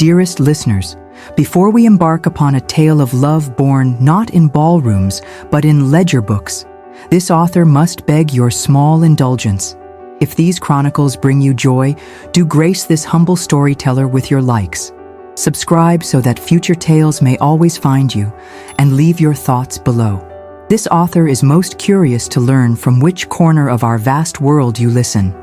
Dearest listeners, before we embark upon a tale of love born not in ballrooms but in ledger books, this author must beg your small indulgence. If these chronicles bring you joy, do grace this humble storyteller with your likes. Subscribe so that future tales may always find you, and leave your thoughts below. This author is most curious to learn from which corner of our vast world you listen.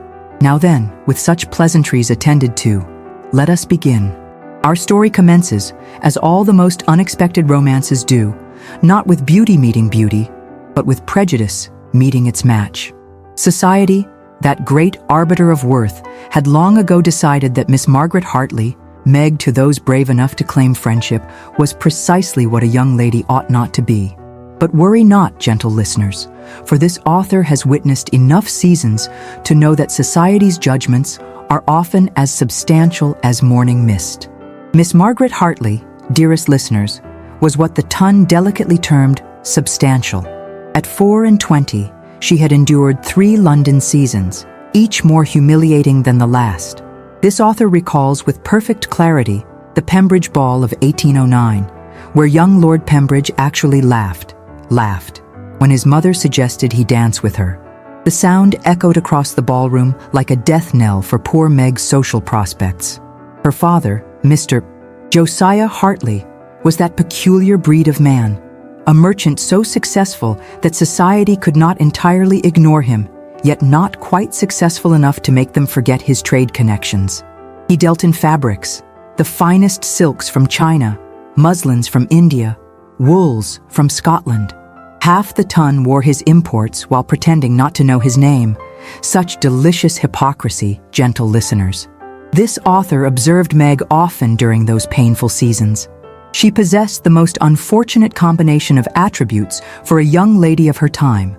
Now then, with such pleasantries attended to, let us begin. Our story commences, as all the most unexpected romances do, not with beauty meeting beauty, but with prejudice meeting its match. Society, that great arbiter of worth, had long ago decided that Miss Margaret Hartley, Meg to those brave enough to claim friendship, was precisely what a young lady ought not to be. But worry not, gentle listeners, for this author has witnessed enough seasons to know that society's judgments are often as substantial as morning mist. Miss Margaret Hartley, dearest listeners, was what the Ton delicately termed substantial. At 24, she had endured 3 London seasons, each more humiliating than the last. This author recalls with perfect clarity the Pembridge Ball of 1809, where young Lord Pembridge actually laughed, when his mother suggested he dance with her. The sound echoed across the ballroom like a death knell for poor Meg's social prospects. Her father, Mr. Josiah Hartley, was that peculiar breed of man, a merchant so successful that society could not entirely ignore him, yet not quite successful enough to make them forget his trade connections. He dealt in fabrics, the finest silks from China, muslins from India, wools from Scotland. Half the Ton wore his imports while pretending not to know his name. Such delicious hypocrisy, gentle listeners. This author observed Meg often during those painful seasons. She possessed the most unfortunate combination of attributes for a young lady of her time: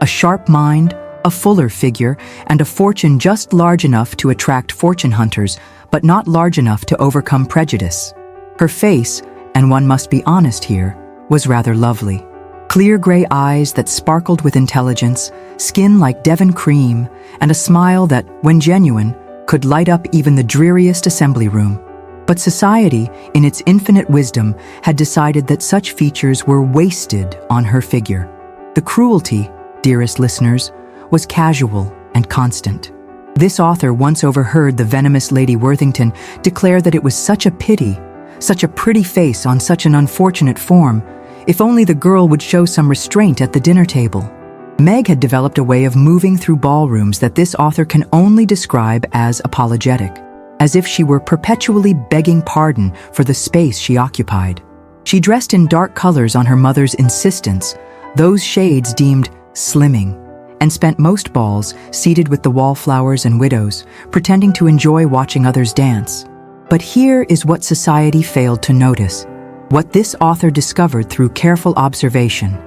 a sharp mind, a fuller figure, and a fortune just large enough to attract fortune hunters, but not large enough to overcome prejudice. Her face, and one must be honest here, was rather lovely. Clear gray eyes that sparkled with intelligence, skin like Devon cream, and a smile that, when genuine, could light up even the dreariest assembly room. But society, in its infinite wisdom, had decided that such features were wasted on her figure. The cruelty, dearest listeners, was casual and constant. This author once overheard the venomous Lady Worthington declare that it was such a pity, such a pretty face on such an unfortunate form, if only the girl would show some restraint at the dinner table. Meg had developed a way of moving through ballrooms that this author can only describe as apologetic, as if she were perpetually begging pardon for the space she occupied. She dressed in dark colors on her mother's insistence, those shades deemed slimming, and spent most balls seated with the wallflowers and widows, pretending to enjoy watching others dance. But here is what society failed to notice, what this author discovered through careful observation.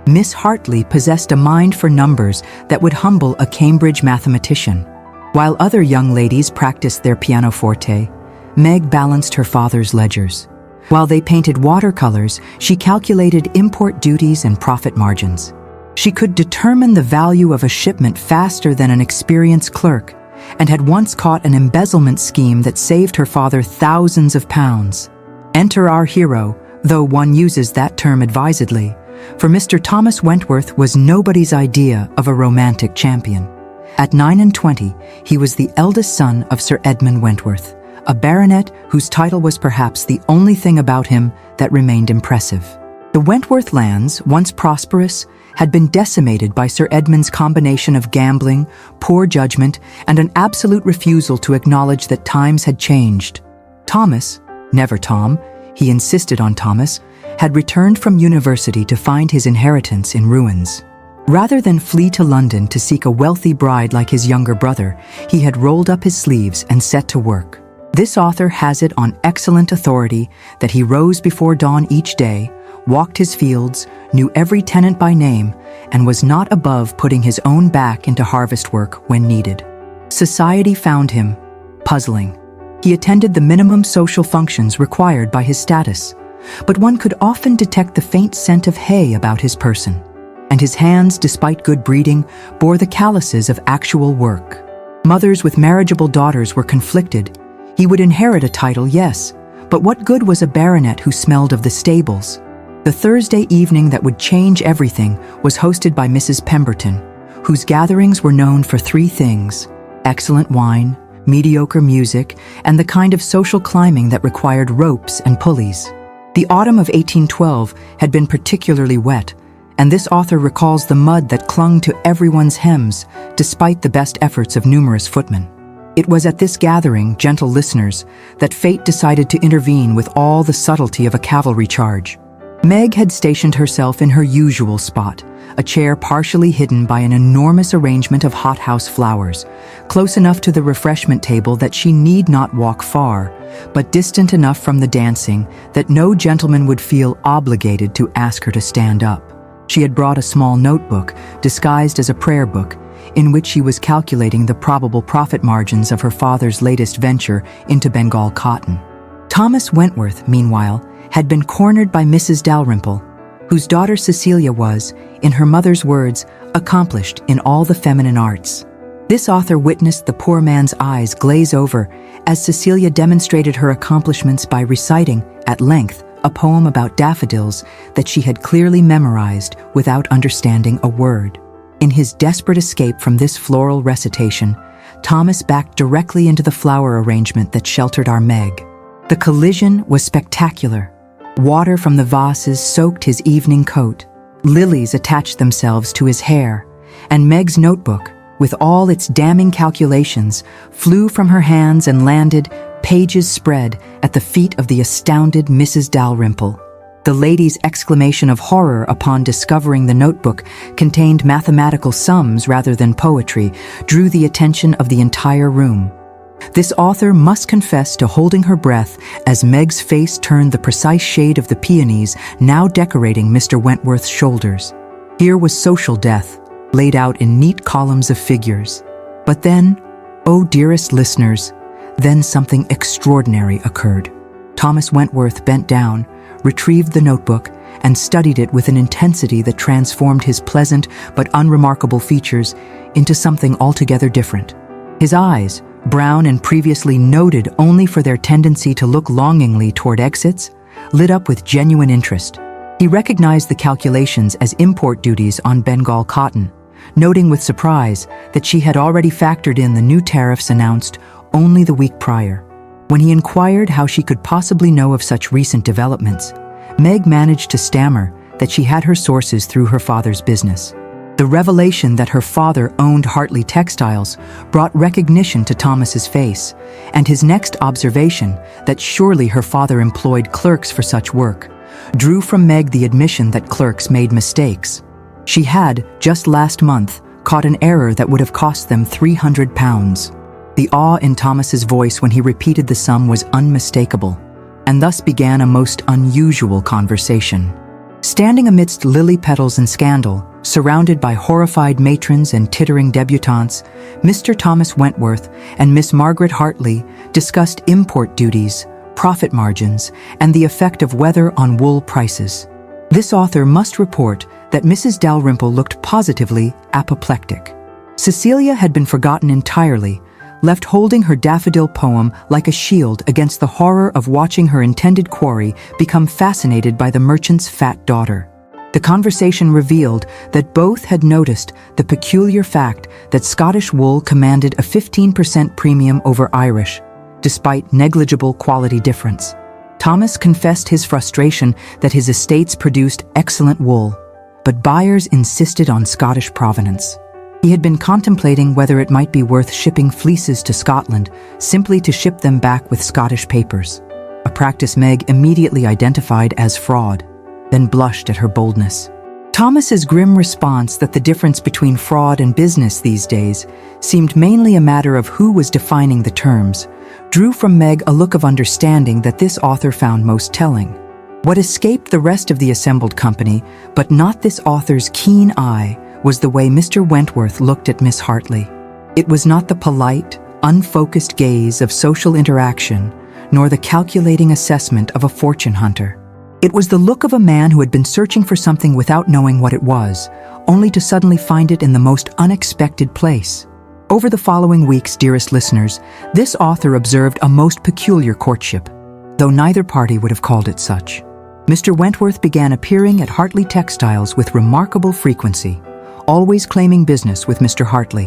Miss Hartley possessed a mind for numbers that would humble a Cambridge mathematician. While other young ladies practiced their pianoforte, Meg balanced her father's ledgers. While they painted watercolors, she calculated import duties and profit margins. She could determine the value of a shipment faster than an experienced clerk, and had once caught an embezzlement scheme that saved her father thousands of pounds. Enter our hero, though one uses that term advisedly, for Mr. Thomas Wentworth was nobody's idea of a romantic champion. At 29, he was the eldest son of Sir Edmund Wentworth, a baronet whose title was perhaps the only thing about him that remained impressive. The Wentworth lands, once prosperous, had been decimated by Sir Edmund's combination of gambling, poor judgment, and an absolute refusal to acknowledge that times had changed. Thomas, never Tom, he insisted on Thomas, had returned from university to find his inheritance in ruins. Rather than flee to London to seek a wealthy bride like his younger brother, he had rolled up his sleeves and set to work. This author has it on excellent authority that he rose before dawn each day, walked his fields, knew every tenant by name, and was not above putting his own back into harvest work when needed. Society found him puzzling. He attended the minimum social functions required by his status, but one could often detect the faint scent of hay about his person, and his hands, despite good breeding, bore the calluses of actual work. Mothers with marriageable daughters were conflicted. He would inherit a title, yes, But what good was a baronet who smelled of the stables? The Thursday evening that would change everything was hosted by Mrs. Pemberton, whose gatherings were known for three things: excellent wine, mediocre music, and the kind of social climbing that required ropes and pulleys. The autumn of 1812 had been particularly wet, and this author recalls the mud that clung to everyone's hems, despite the best efforts of numerous footmen. It was at this gathering, gentle listeners, that fate decided to intervene with all the subtlety of a cavalry charge. Meg had stationed herself in her usual spot, a chair partially hidden by an enormous arrangement of hothouse flowers, close enough to the refreshment table that she need not walk far, but distant enough from the dancing that no gentleman would feel obligated to ask her to stand up. She had brought a small notebook, disguised as a prayer book, in which she was calculating the probable profit margins of her father's latest venture into Bengal cotton. Thomas Wentworth, meanwhile, had been cornered by Mrs. Dalrymple, whose daughter Cecilia was, in her mother's words, accomplished in all the feminine arts. This author witnessed the poor man's eyes glaze over as Cecilia demonstrated her accomplishments by reciting, at length, a poem about daffodils that she had clearly memorized without understanding a word. In his desperate escape from this floral recitation, Thomas backed directly into the flower arrangement that sheltered our Meg. The collision was spectacular. Water from the vases soaked his evening coat. Lilies attached themselves to his hair, and Meg's notebook, with all its damning calculations, flew from her hands and landed, pages spread, at the feet of the astounded Mrs. Dalrymple. The lady's exclamation of horror upon discovering the notebook contained mathematical sums rather than poetry drew the attention of the entire room. This author must confess to holding her breath as Meg's face turned the precise shade of the peonies now decorating Mr. Wentworth's shoulders. Here was social death, laid out in neat columns of figures. But then, oh dearest listeners, then something extraordinary occurred. Thomas Wentworth bent down, retrieved the notebook, and studied it with an intensity that transformed his pleasant but unremarkable features into something altogether different. His eyes, brown and previously noted only for their tendency to look longingly toward exits, lit up with genuine interest. He recognized the calculations as import duties on Bengal cotton, noting with surprise that she had already factored in the new tariffs announced only the week prior. When he inquired how she could possibly know of such recent developments, Meg managed to stammer that she had her sources through her father's business. The revelation that her father owned Hartley Textiles brought recognition to Thomas's face, and his next observation that surely her father employed clerks for such work drew from Meg the admission that clerks made mistakes. She had, just last month, caught an error that would have cost them £300. The awe in Thomas's voice when he repeated the sum was unmistakable, and thus began a most unusual conversation. Standing amidst lily petals and scandal, surrounded by horrified matrons and tittering debutantes, Mr. Thomas Wentworth and Miss Margaret Hartley discussed import duties, profit margins, and the effect of weather on wool prices. This author must report that Mrs. Dalrymple looked positively apoplectic. Cecilia had been forgotten entirely, left holding her daffodil poem like a shield against the horror of watching her intended quarry become fascinated by the merchant's fat daughter. The conversation revealed that both had noticed the peculiar fact that Scottish wool commanded a 15% premium over Irish, despite negligible quality difference. Thomas confessed his frustration that his estates produced excellent wool, but buyers insisted on Scottish provenance. He had been contemplating whether it might be worth shipping fleeces to Scotland simply to ship them back with Scottish papers, a practice Meg immediately identified as fraud, then blushed at her boldness. Thomas's grim response that the difference between fraud and business these days seemed mainly a matter of who was defining the terms drew from Meg a look of understanding that this author found most telling. What escaped the rest of the assembled company, but not this author's keen eye, was the way Mr. Wentworth looked at Miss Hartley. It was not the polite, unfocused gaze of social interaction, nor the calculating assessment of a fortune hunter. It was the look of a man who had been searching for something without knowing what it was, only to suddenly find it in the most unexpected place. Over the following weeks, dearest listeners, this author observed a most peculiar courtship. though neither party would have called it such. Mr. Wentworth began appearing at Hartley Textiles with remarkable frequency, always claiming business with Mr. Hartley.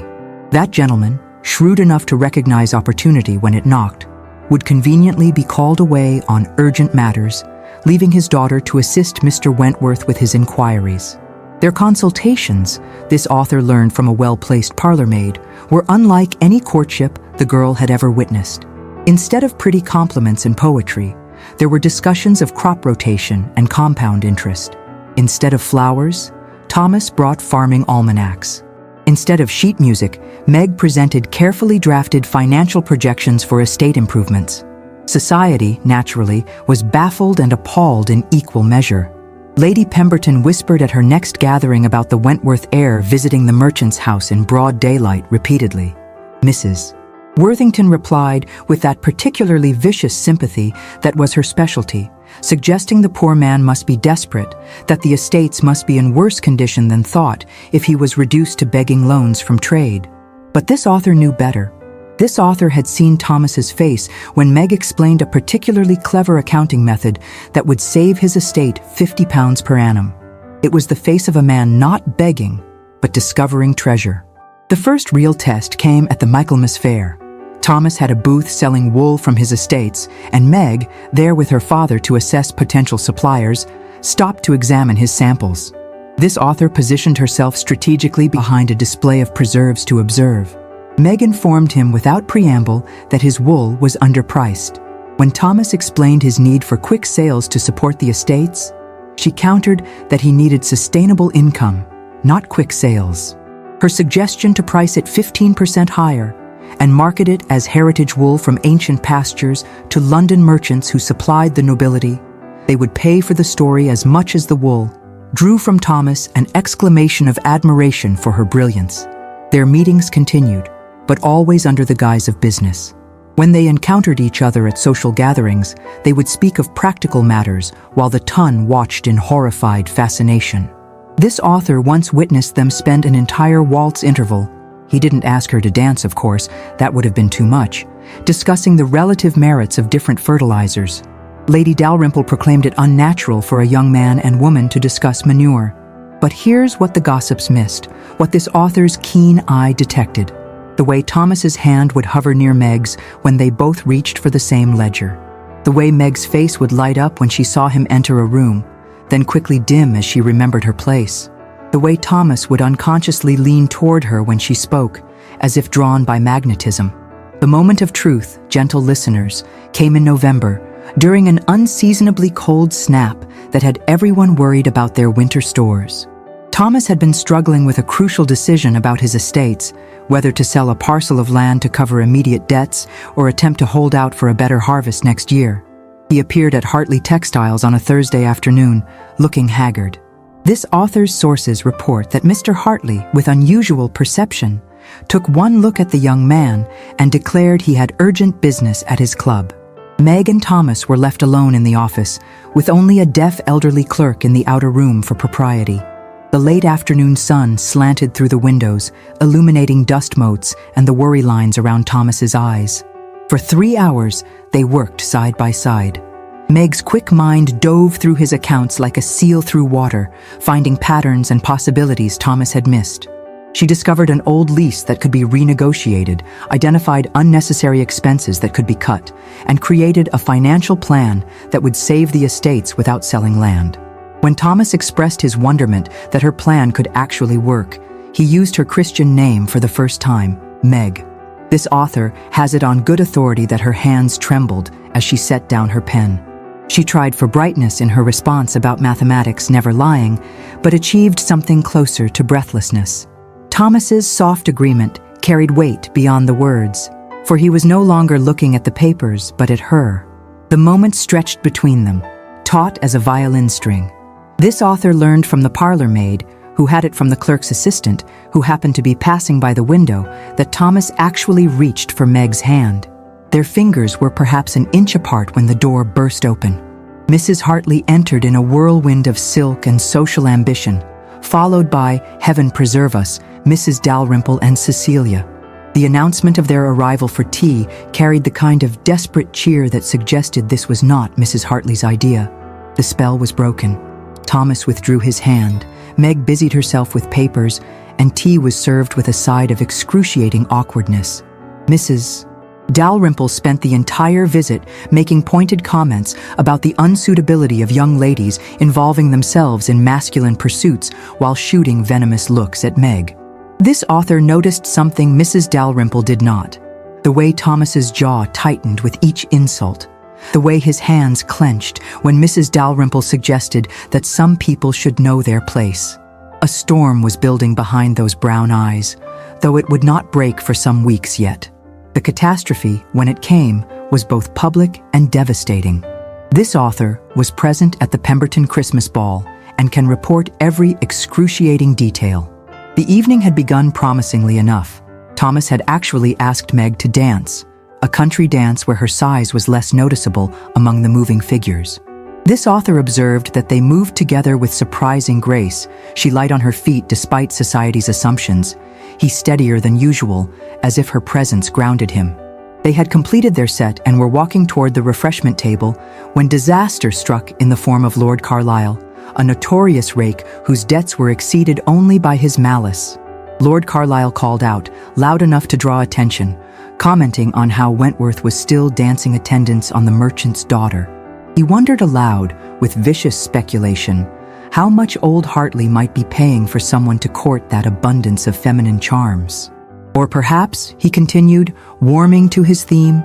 That gentleman, shrewd enough to recognize opportunity when it knocked, would conveniently be called away on urgent matters, leaving his daughter to assist Mr. Wentworth with his inquiries. Their consultations, this author learned from a well-placed parlor-maid, were unlike any courtship the girl had ever witnessed. Instead of pretty compliments and poetry, there were discussions of crop rotation and compound interest. Instead of flowers, Thomas brought farming almanacs. Instead of sheet music, Meg presented carefully drafted financial projections for estate improvements. Society, naturally, was baffled and appalled in equal measure. Lady Pemberton whispered at her next gathering about the Wentworth heir visiting the merchant's house in broad daylight repeatedly. Mrs. Worthington replied with that particularly vicious sympathy that was her specialty, suggesting the poor man must be desperate, that the estates must be in worse condition than thought if he was reduced to begging loans from trade. But this author knew better. This author had seen Thomas's face when Meg explained a particularly clever accounting method that would save his estate £50 per annum. It was the face of a man not begging, but discovering treasure. The first real test came at the Michaelmas Fair. Thomas had a booth selling wool from his estates, and Meg, there with her father to assess potential suppliers, stopped to examine his samples. This author positioned herself strategically behind a display of preserves to observe. Meg informed him without preamble that his wool was underpriced. When Thomas explained his need for quick sales to support the estates, she countered that he needed sustainable income, not quick sales. Her suggestion to price it 15% higher and market it as heritage wool from ancient pastures to London merchants who supplied the nobility, they would pay for the story as much as the wool, drew from Thomas an exclamation of admiration for her brilliance. Their meetings continued, but always under the guise of business. When they encountered each other at social gatherings, they would speak of practical matters while the ton watched in horrified fascination. This author once witnessed them spend an entire waltz interval. He didn't ask her to dance, of course, that would have been too much, discussing the relative merits of different fertilizers. Lady Dalrymple proclaimed it unnatural for a young man and woman to discuss manure. But here's what the gossips missed, what this author's keen eye detected: the way Thomas's hand would hover near Meg's when they both reached for the same ledger. The way Meg's face would light up when she saw him enter a room, then quickly dim as she remembered her place. The way Thomas would unconsciously lean toward her when she spoke, as if drawn by magnetism. The moment of truth, gentle listeners, came in November, during an unseasonably cold snap that had everyone worried about their winter stores. Thomas had been struggling with a crucial decision about his estates, whether to sell a parcel of land to cover immediate debts or attempt to hold out for a better harvest next year. He appeared at Hartley Textiles on a Thursday afternoon, looking haggard. This author's sources report that Mr. Hartley, with unusual perception, took one look at the young man and declared he had urgent business at his club. Meg and Thomas were left alone in the office, with only a deaf elderly clerk in the outer room for propriety. The late afternoon sun slanted through the windows, illuminating dust motes and the worry lines around Thomas's eyes. For 3 hours, they worked side by side. Meg's quick mind dove through his accounts like a seal through water, finding patterns and possibilities Thomas had missed. She discovered an old lease that could be renegotiated, identified unnecessary expenses that could be cut, and created a financial plan that would save the estates without selling land. When Thomas expressed his wonderment that her plan could actually work, he used her Christian name for the first time, Meg. This author has it on good authority that her hands trembled as she set down her pen. She tried for brightness in her response about mathematics never lying, but achieved something closer to breathlessness. Thomas's soft agreement carried weight beyond the words, for he was no longer looking at the papers but at her. The moment stretched between them, taut as a violin string. This author learned from the parlor maid, who had it from the clerk's assistant, who happened to be passing by the window, that Thomas actually reached for Meg's hand. Their fingers were perhaps an inch apart when the door burst open. Mrs. Hartley entered in a whirlwind of silk and social ambition, followed by, heaven preserve us, Mrs. Dalrymple and Cecilia. The announcement of their arrival for tea carried the kind of desperate cheer that suggested this was not Mrs. Hartley's idea. The spell was broken. Thomas withdrew his hand, Meg busied herself with papers, and tea was served with a side of excruciating awkwardness. Mrs. Dalrymple spent the entire visit making pointed comments about the unsuitability of young ladies involving themselves in masculine pursuits while shooting venomous looks at Meg. This author noticed something Mrs. Dalrymple did not: the way Thomas's jaw tightened with each insult, the way his hands clenched when Mrs. Dalrymple suggested that some people should know their place. A storm was building behind those brown eyes, though it would not break for some weeks yet. The catastrophe, when it came, was both public and devastating. This author was present at the Pemberton Christmas ball and can report every excruciating detail. The evening had begun promisingly enough. Thomas had actually asked Meg to dance, a country dance where her size was less noticeable among the moving figures. This author observed that they moved together with surprising grace, she light on her feet despite society's assumptions, he steadier than usual, as if her presence grounded him. They had completed their set and were walking toward the refreshment table when disaster struck in the form of Lord Carlisle, a notorious rake whose debts were exceeded only by his malice. Lord Carlisle called out, loud enough to draw attention, commenting on how Wentworth was still dancing attendance on the merchant's daughter. He wondered aloud, with vicious speculation, how much old Hartley might be paying for someone to court that abundance of feminine charms. Or perhaps, he continued, warming to his theme,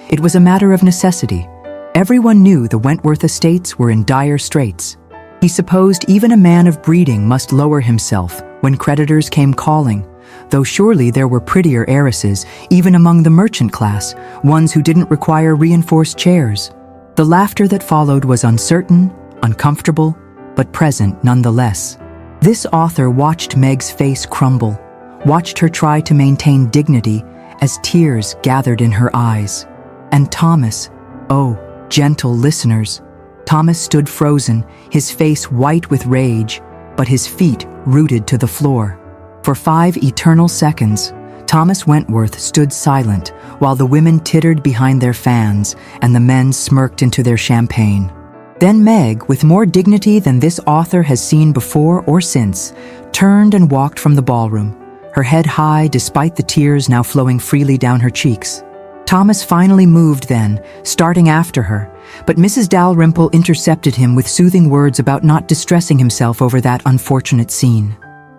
it was a matter of necessity. Everyone knew the Wentworth estates were in dire straits. He supposed even a man of breeding must lower himself when creditors came calling, though surely there were prettier heiresses, even among the merchant class, ones who didn't require reinforced chairs. The laughter that followed was uncertain, uncomfortable, but present nonetheless. This author watched Meg's face crumble, watched her try to maintain dignity as tears gathered in her eyes. And Thomas, oh, gentle listeners, Thomas stood frozen, his face white with rage, but his feet rooted to the floor. For 5 eternal seconds, Thomas Wentworth stood silent while the women tittered behind their fans and the men smirked into their champagne. Then Meg, with more dignity than this author has seen before or since, turned and walked from the ballroom, her head high despite the tears now flowing freely down her cheeks. Thomas finally moved then, starting after her, but Mrs. Dalrymple intercepted him with soothing words about not distressing himself over that unfortunate scene.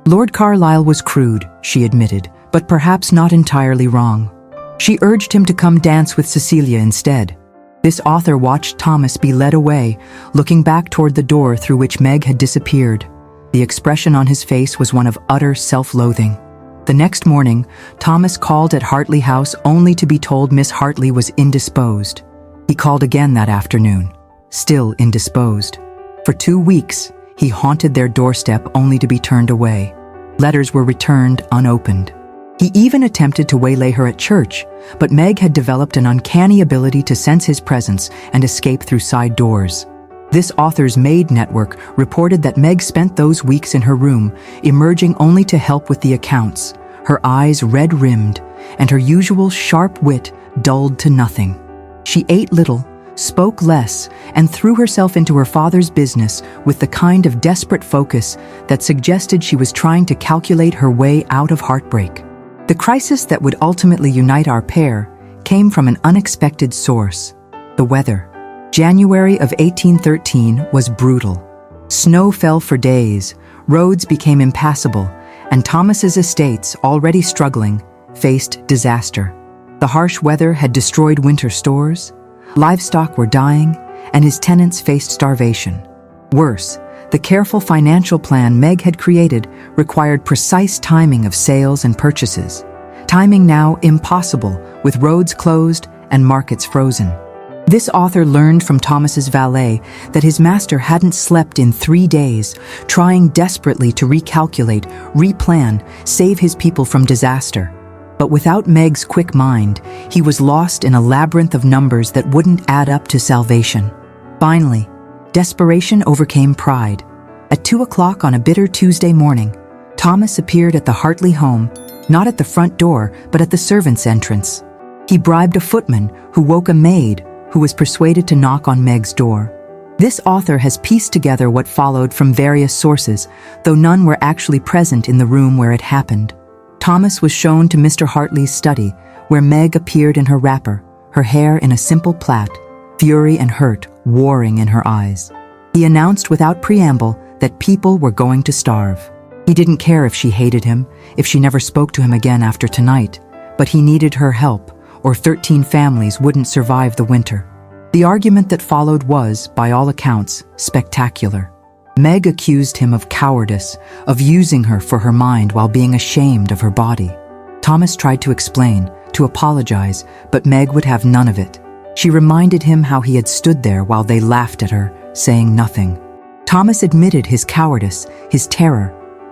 Lord Carlisle was crude, she admitted, but perhaps not entirely wrong. She urged him to come dance with Cecilia instead. This author watched Thomas be led away, looking back toward the door through which Meg had disappeared. The expression on his face was one of utter self-loathing. The next morning, Thomas called at Hartley House only to be told Miss Hartley was indisposed. He called again that afternoon, still indisposed. For 2 weeks, he haunted their doorstep only to be turned away. Letters were returned unopened. He even attempted to waylay her at church, but Meg had developed an uncanny ability to sense his presence and escape through side doors. This author's maid network reported that Meg spent those weeks in her room, emerging only to help with the accounts, her eyes red-rimmed, and her usual sharp wit dulled to nothing. She ate little, spoke less, and threw herself into her father's business with the kind of desperate focus that suggested she was trying to calculate her way out of heartbreak. The crisis that would ultimately unite our pair came from an unexpected source: the weather. January of 1813 was brutal. Snow fell for days, roads became impassable, and Thomas's estates, already struggling, faced disaster. The harsh weather had destroyed winter stores, livestock were dying, and his tenants faced starvation. Worse, the careful financial plan Meg had created required precise timing of sales and purchases. Timing now impossible, with roads closed and markets frozen. This author learned from Thomas's valet that his master hadn't slept in 3 days, trying desperately to recalculate, replan, save his people from disaster. But without Meg's quick mind, he was lost in a labyrinth of numbers that wouldn't add up to salvation. Finally, desperation overcame pride. At 2 o'clock on a bitter Tuesday morning, Thomas appeared at the Hartley home, not at the front door, but at the servants' entrance. He bribed a footman who woke a maid who was persuaded to knock on Meg's door. This author has pieced together what followed from various sources, though none were actually present in the room where it happened. Thomas was shown to Mr. Hartley's study, where Meg appeared in her wrapper, her hair in a simple plait, fury and hurt warring in her eyes. He announced without preamble that people were going to starve. He didn't care if she hated him, if she never spoke to him again after tonight, but he needed her help, or 13 families wouldn't survive the winter. The argument that followed was, by all accounts, spectacular. Meg accused him of cowardice, of using her for her mind while being ashamed of her body. Thomas tried to explain, to apologize, but Meg would have none of it. She reminded him how he had stood there while they laughed at her, saying nothing. Thomas admitted his cowardice, his terror.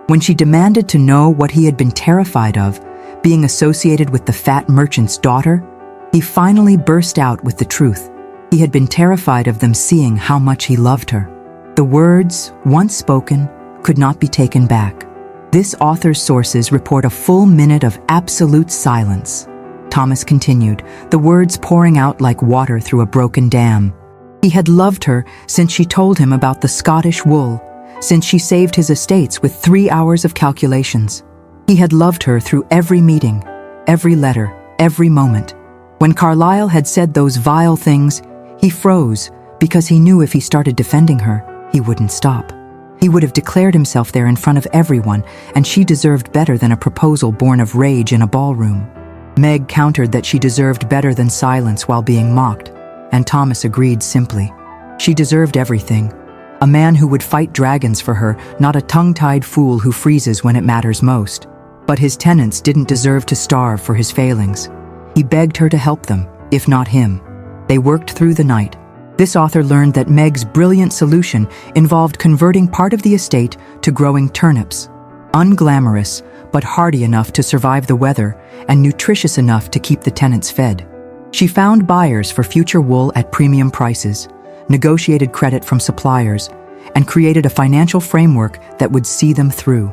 When she demanded to know what he had been terrified of, being associated with the fat merchant's daughter, he finally burst out with the truth. He had been terrified of them seeing how much he loved her. The words, once spoken, could not be taken back. This author's sources report a full minute of absolute silence. Thomas continued, the words pouring out like water through a broken dam. He had loved her since she told him about the Scottish wool, since she saved his estates with 3 hours of calculations. He had loved her through every meeting, every letter, every moment. When Carlyle had said those vile things, he froze because he knew if he started defending her, he wouldn't stop. He would have declared himself there in front of everyone, and she deserved better than a proposal born of rage in a ballroom. Meg countered that she deserved better than silence while being mocked, and Thomas agreed simply. She deserved everything. A man who would fight dragons for her, not a tongue-tied fool who freezes when it matters most. But his tenants didn't deserve to starve for his failings. He begged her to help them, if not him. They worked through the night. This author learned that Meg's brilliant solution involved converting part of the estate to growing turnips. Unglamorous, but hardy enough to survive the weather and nutritious enough to keep the tenants fed. She found buyers for future wool at premium prices, negotiated credit from suppliers, and created a financial framework that would see them through.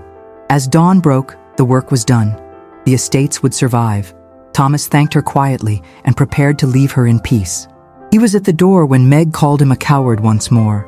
As dawn broke, the work was done. The estates would survive. Thomas thanked her quietly and prepared to leave her in peace. He was at the door when Meg called him a coward once more.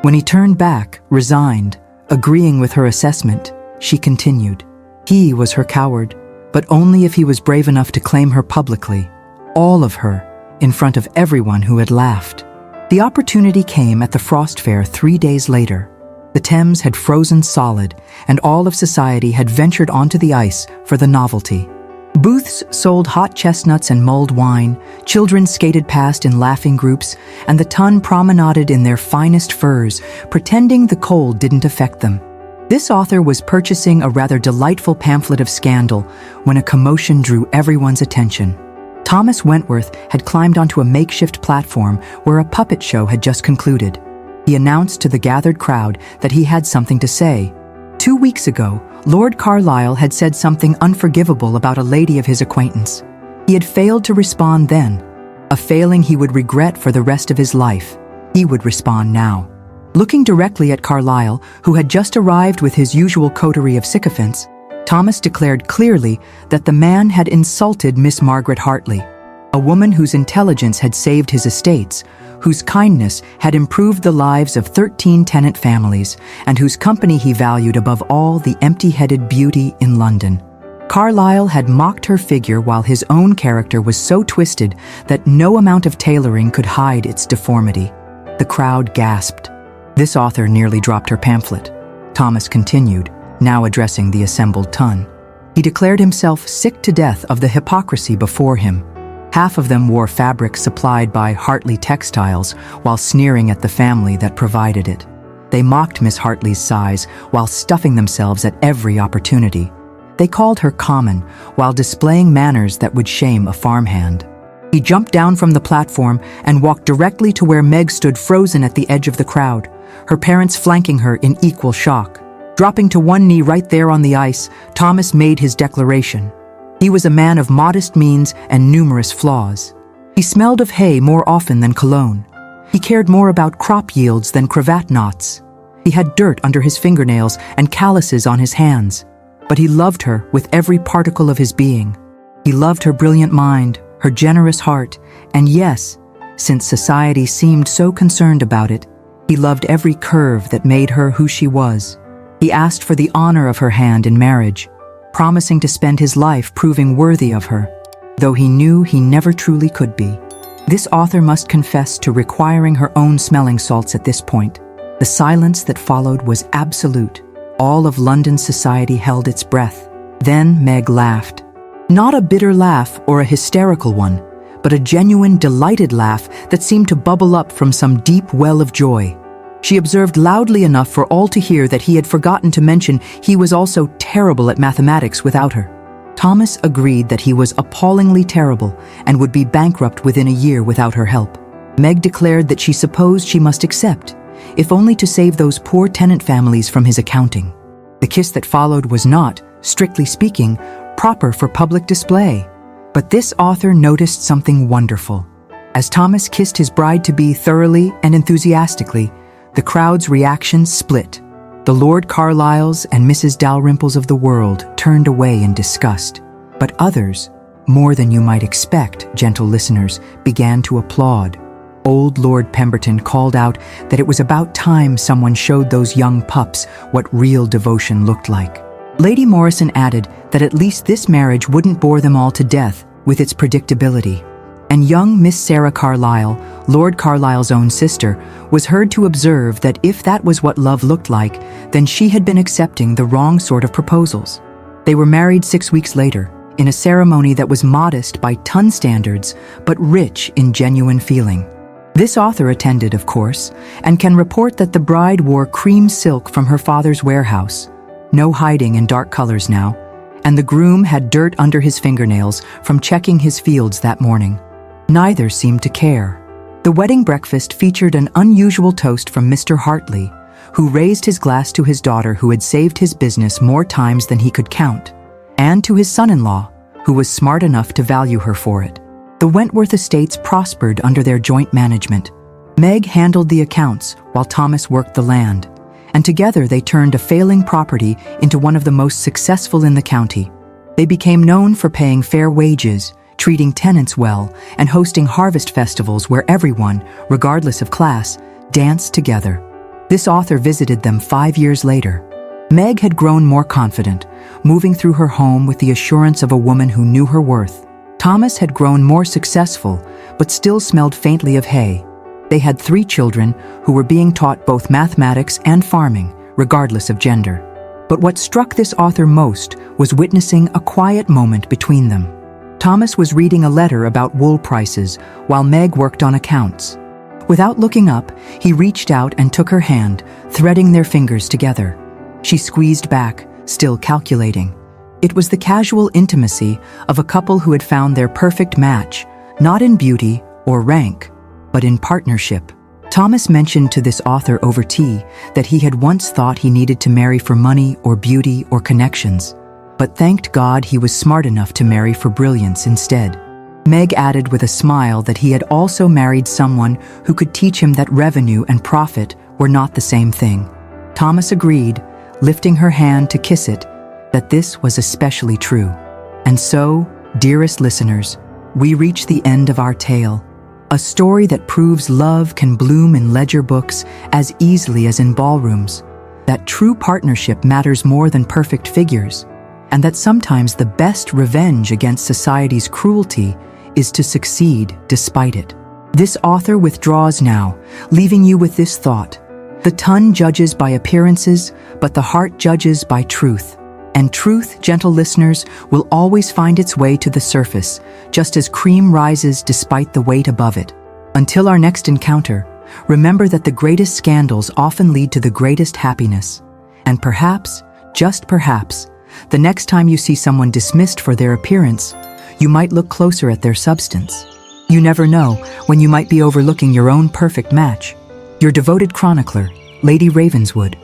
When he turned back, resigned, agreeing with her assessment, she continued. He was her coward, but only if he was brave enough to claim her publicly, all of her, in front of everyone who had laughed. The opportunity came at the Frost Fair 3 days later. The Thames had frozen solid, and all of society had ventured onto the ice for the novelty. Booths sold hot chestnuts and mulled wine, children skated past in laughing groups, and the ton promenaded in their finest furs, pretending the cold didn't affect them. This author was purchasing a rather delightful pamphlet of scandal when a commotion drew everyone's attention. Thomas Wentworth had climbed onto a makeshift platform where a puppet show had just concluded. He announced to the gathered crowd that he had something to say. 2 weeks ago, Lord Carlyle had said something unforgivable about a lady of his acquaintance. He had failed to respond then, a failing he would regret for the rest of his life. He would respond now. Looking directly at Carlyle, who had just arrived with his usual coterie of sycophants, Thomas declared clearly that the man had insulted Miss Margaret Hartley, a woman whose intelligence had saved his estates, whose kindness had improved the lives of 13 tenant families, and whose company he valued above all the empty-headed beauty in London. Carlyle had mocked her figure while his own character was so twisted that no amount of tailoring could hide its deformity. The crowd gasped. This author nearly dropped her pamphlet. Thomas continued, now addressing the assembled ton. He declared himself sick to death of the hypocrisy before him. Half of them wore fabric supplied by Hartley Textiles while sneering at the family that provided it. They mocked Miss Hartley's size while stuffing themselves at every opportunity. They called her common while displaying manners that would shame a farmhand. He jumped down from the platform and walked directly to where Meg stood frozen at the edge of the crowd, her parents flanking her in equal shock. Dropping to one knee right there on the ice, Thomas made his declaration. He was a man of modest means and numerous flaws. He smelled of hay more often than cologne. He cared more about crop yields than cravat knots. He had dirt under his fingernails and calluses on his hands. but he loved her with every particle of his being. He loved her brilliant mind, her generous heart, and yes, since society seemed so concerned about it, he loved every curve that made her who she was. He asked for the honor of her hand in marriage, promising to spend his life proving worthy of her, though he knew he never truly could be. This author must confess to requiring her own smelling salts at this point. The silence that followed was absolute. All of London's society held its breath. Then Meg laughed. Not a bitter laugh or a hysterical one, but a genuine, delighted laugh that seemed to bubble up from some deep well of joy. She observed loudly enough for all to hear that he had forgotten to mention he was also terrible at mathematics without her. Thomas agreed that he was appallingly terrible and would be bankrupt within a year without her help. Meg declared that she supposed she must accept, if only to save those poor tenant families from his accounting. The kiss that followed was not, strictly speaking, proper for public display. But this author noticed something wonderful. As Thomas kissed his bride-to-be thoroughly and enthusiastically, the crowd's reactions split. The Lord Carlyles and Mrs. Dalrymples of the world turned away in disgust. But others, more than you might expect, gentle listeners, began to applaud. Old Lord Pemberton called out that it was about time someone showed those young pups what real devotion looked like. Lady Morrison added that at least this marriage wouldn't bore them all to death with its predictability. And young Miss Sarah Carlyle, Lord Carlisle's own sister, was heard to observe that if that was what love looked like, then she had been accepting the wrong sort of proposals. They were married 6 weeks later, in a ceremony that was modest by ton standards, but rich in genuine feeling. This author attended, of course, and can report that the bride wore cream silk from her father's warehouse. No hiding in dark colors now, and the groom had dirt under his fingernails from checking his fields that morning. Neither seemed to care. The wedding breakfast featured an unusual toast from Mr. Hartley, who raised his glass to his daughter who had saved his business more times than he could count, and to his son-in-law, who was smart enough to value her for it. The Wentworth estates prospered under their joint management. Meg handled the accounts while Thomas worked the land, and together they turned a failing property into one of the most successful in the county. They became known for paying fair wages, treating tenants well, and hosting harvest festivals where everyone, regardless of class, danced together. This author visited them 5 years later. Meg had grown more confident, moving through her home with the assurance of a woman who knew her worth. Thomas had grown more successful, but still smelled faintly of hay. They had 3 children who were being taught both mathematics and farming, regardless of gender. But what struck this author most was witnessing a quiet moment between them. Thomas was reading a letter about wool prices while Meg worked on accounts. Without looking up, he reached out and took her hand, threading their fingers together. She squeezed back, still calculating. It was the casual intimacy of a couple who had found their perfect match, not in beauty or rank, but in partnership. Thomas mentioned to this author over tea that he had once thought he needed to marry for money or beauty or connections, but thanked God he was smart enough to marry for brilliance instead. Meg added with a smile that he had also married someone who could teach him that revenue and profit were not the same thing. Thomas agreed, lifting her hand to kiss it, that this was especially true. And so, dearest listeners, we reach the end of our tale. A story that proves love can bloom in ledger books as easily as in ballrooms, that true partnership matters more than perfect figures, and that sometimes the best revenge against society's cruelty is to succeed despite it. This author withdraws now, leaving you with this thought: the tongue judges by appearances, but the heart judges by truth. And truth, gentle listeners, will always find its way to the surface, just as cream rises despite the weight above it. Until our next encounter, remember that the greatest scandals often lead to the greatest happiness. And perhaps, just perhaps, the next time you see someone dismissed for their appearance, you might look closer at their substance. You never know when you might be overlooking your own perfect match. Your devoted chronicler, Lady Ravenswood.